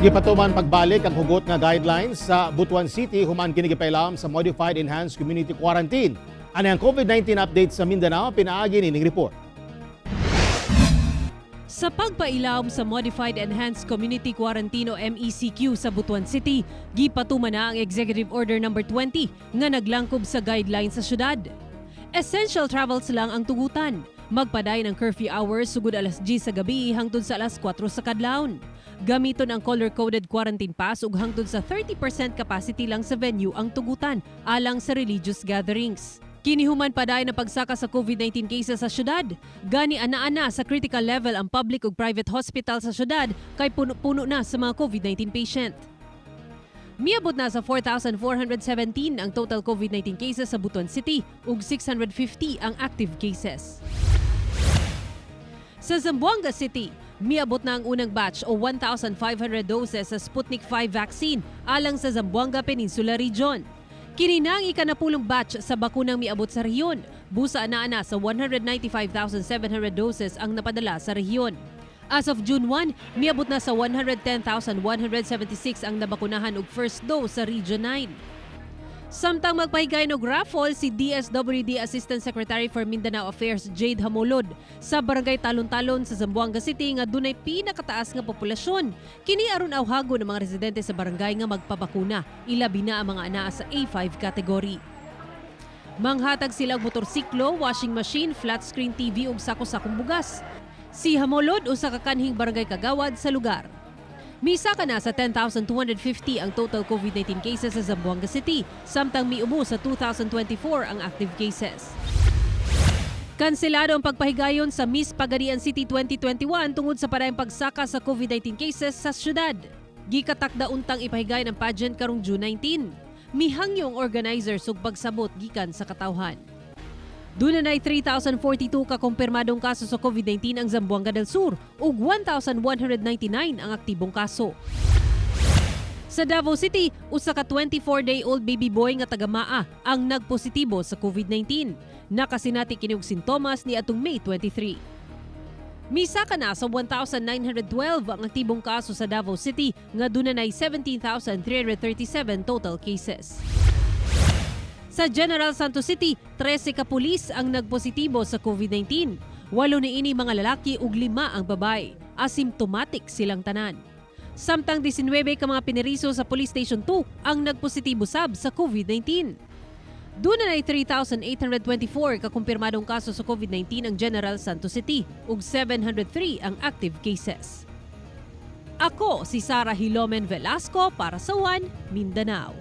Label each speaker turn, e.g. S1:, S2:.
S1: Gipatuman pagbalik ang hugot nga guidelines sa Butuan City human kini gipailam sa Modified Enhanced Community Quarantine. Ano ang COVID-19 update sa Mindanao, pinaagi nining report.
S2: Sa pagpailam sa Modified Enhanced Community Quarantine o MECQ sa Butuan City, gipatuman na ang Executive Order No. 20 nga naglangkob sa guidelines sa syudad. Essential travels lang ang tugutan. Magpaday ng curfew hours sugod alas 10 sa gabi hangtod sa alas 4 sa kadlawon. Gamiton ang color-coded quarantine pass ug hangtod sa 30% capacity lang sa venue ang tugutan alang sa religious gatherings. Kinihuman paday na pagsaka sa COVID-19 cases sa syudad. Gani ana-ana sa critical level ang public ug private hospital sa syudad kay puno-puno na sa mga COVID-19 patient. Miabot na sa 4,417 ang total COVID-19 cases sa Butuan City ug 650 ang active cases. Sa Zamboanga City, miabot na ang unang batch o 1,500 doses sa Sputnik 5 vaccine alang sa Zamboanga Peninsula Region. Kini na ang ikanapulong batch sa bakunang miabot sa rehiyon. Busa na sa 195,700 doses ang napadala sa rehiyon. As of June 1, miabot na sa 110,176 ang nabakunahan og first dose sa Region 9. Samtang magpahigay og raffle si DSWD Assistant Secretary for Mindanao Affairs Jade Hamolod sa barangay Talon-Talon sa Zamboanga City nga dunay pinakataas nga populasyon. Kini aron awhago ng mga residente sa barangay nga magpabakuna, ilabi na ang mga anaa sa A5 category. Manghatag sila og motorsiklo, washing machine, flat screen TV ug sako-sakong bugas. Si Hamolod usa ka kanhing barangay kagawad sa lugar. Misa ka na sa 10,250 ang total COVID-19 cases sa Zamboanga City, samtang miubo sa 2,024 ang active cases. Kanselado ang pagpahigayon sa Miss Pagadian City 2021 tungod sa parehong pagsaka sa COVID-19 cases sa syudad. Gikatakda untang ipahigay ang pageant karong June 19. Mihangyong organizers ug pagsabot gikan sa katawhan. Doon na 3,042 kakumpirmadong kaso sa COVID-19 ang Zamboanga del Sur ug 1,199 ang aktibong kaso. Sa Davao City, usa ka 24-day-old baby boy nga taga-Maa ang nagpositibo sa COVID-19. Nakasinati kini og sintomas ni atong May 23. Misa ka na sa 1,912 ang aktibong kaso sa Davao City nga doon na 17,337 total cases. Sa General Santos City, 13 ka pulis ang nagpositibo sa COVID-19. 8 niini mga lalaki ug 5 ang babae. Asymptomatic silang tanan. Samtang 19 ka mga piniriso sa Police Station 2 ang nagpositibo sab sa COVID-19. Doon na 3,824 kakumpirmadong kaso sa COVID-19 ang General Santos City ug 703 ang active cases. Ako si Sarah Hilomen Velasco para sa One Mindanao.